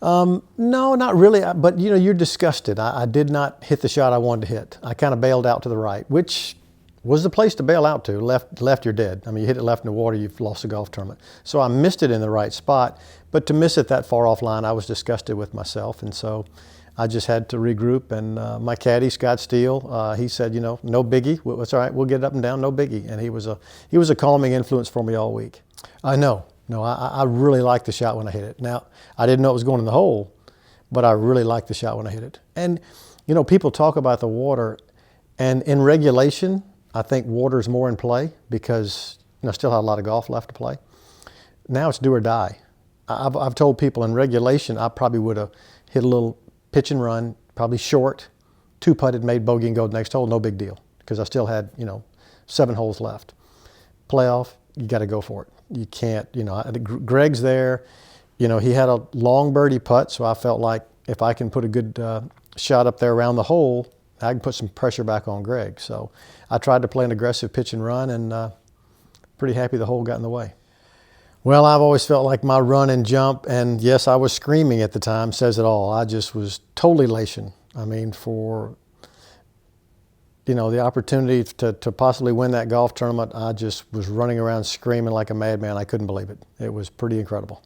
No, not really. But you know, you're disgusted. I did not hit the shot I wanted to hit. I kind of bailed out to the right, which was the place to bail out to. Left, you're dead. I mean, you hit it left in the water, you've lost the golf tournament. So I missed it in the right spot, but to miss it that far offline, I was disgusted with myself, and so I just had to regroup. And my caddy, Scott Steele, he said, you know, no biggie. It's all right. We'll get it up and down. No biggie. And he was a calming influence for me all week. No, I really liked the shot when I hit it. Now, I didn't know it was going in the hole, but I really liked the shot when I hit it. And, you know, people talk about the water, and in regulation, I think water's more in play because, you know, I still had a lot of golf left to play. Now it's do or die. I've told people in regulation, I probably would have hit a little pitch and run, probably short, two-putted, made bogey and go to the next hole, no big deal, because I still had, you know, 7 holes left. Playoff, you got to go for it. You can't, you know, Greg's there. You know, he had a long birdie putt, so I felt like if I can put a good shot up there around the hole, I can put some pressure back on Greg. So I tried to play an aggressive pitch and run, and pretty happy the hole got in the way. Well, I've always felt like my run and jump, and yes, I was screaming at the time, says it all. I just was totally elation. I mean, for, you know, the opportunity to possibly win that golf tournament, I just was running around screaming like a madman. I couldn't believe it. It was pretty incredible.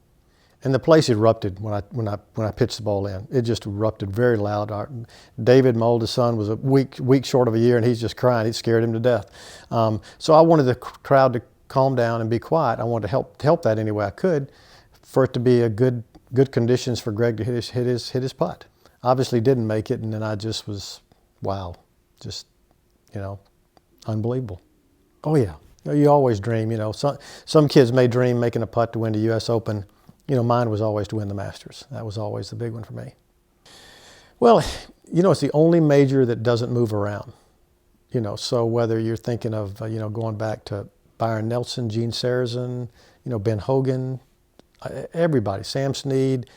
And the place erupted when I pitched the ball in. It just erupted very loud. David, my oldest son, was a week short of a year, and he's just crying. It scared him to death. So I wanted the crowd to calm down and be quiet. I wanted to help that any way I could, for it to be a good conditions for Greg to hit his putt. Obviously didn't make it, and then I just was, wow, just, you know, unbelievable. Oh yeah, you always dream. You know, some kids may dream making a putt to win the U.S. Open. You know, mine was always to win the Masters. That was always the big one for me. Well, you know, it's the only major that doesn't move around. You know, so whether you're thinking of, you know, going back to Byron Nelson, Gene Sarazen, you know, Ben Hogan, everybody, Sam Snead,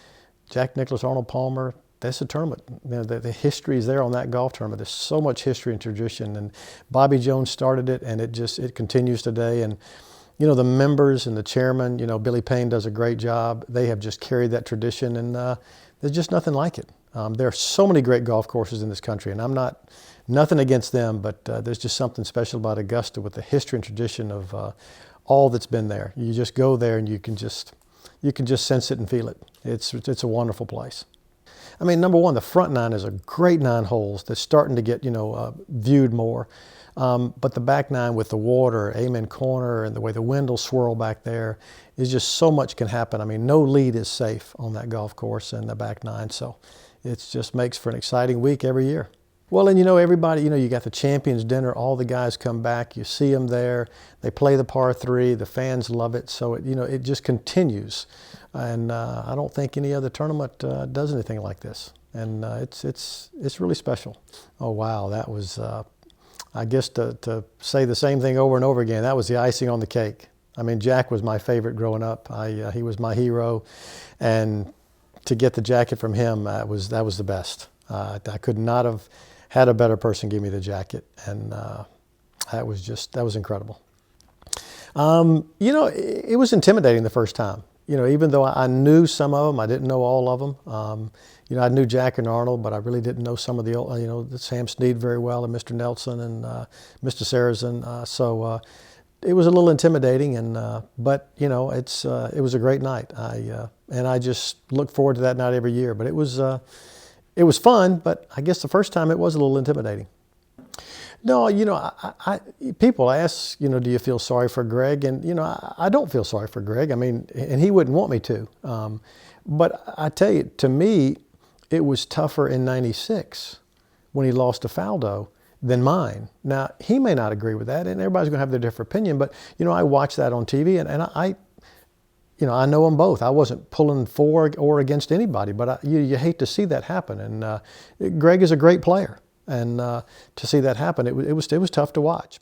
Jack Nicklaus, Arnold Palmer, that's a tournament. You know, the history is there on that golf tournament. There's so much history and tradition, and Bobby Jones started it, and it continues today. And you know, the members and the chairman, you know, Billy Payne does a great job. They have just carried that tradition, and there's just nothing like it. There are so many great golf courses in this country, and I'm nothing against them, but there's just something special about Augusta with the history and tradition of all that's been there. You just go there and you can just sense it and feel it. It's a wonderful place. I mean, number one, the front 9 is a great 9 holes that's starting to get, you know, viewed more. But the back 9 with the water, Amen Corner, and the way the wind will swirl back there, is just so much can happen. I mean, no lead is safe on that golf course in the back 9, so it just makes for an exciting week every year. Well, and you know, everybody, you know, you got the Champions Dinner, all the guys come back, you see them there, they play the par 3, the fans love it, so it, you know, it just continues. And I don't think any other tournament does anything like this. And it's really special. Oh wow, that was, I guess to say the same thing over and over again, that was the icing on the cake. I mean, Jack was my favorite growing up. He was my hero, and to get the jacket from him, that was the best. I could not have had a better person give me the jacket, and that was incredible. You know, it was intimidating the first time. You know, even though I knew some of them, I didn't know all of them. You know, I knew Jack and Arnold, but I really didn't know some of the old, you know, the Sam Snead very well, and Mr. Nelson and Mr. Sarazen. So it was a little intimidating, and but you know, it was a great night. And I just look forward to that night every year. But it was fun, but I guess the first time it was a little intimidating. No, you know, people ask, you know, do you feel sorry for Greg? And, you know, I don't feel sorry for Greg. I mean, and he wouldn't want me to. But I tell you, to me, it was tougher in '96 when he lost to Faldo than mine. Now, he may not agree with that, and everybody's going to have their different opinion. But, you know, I watched that on TV, and you know, I know them both. I wasn't pulling for or against anybody, but you hate to see that happen. And Greg is a great player. And to see that happen, it was tough to watch.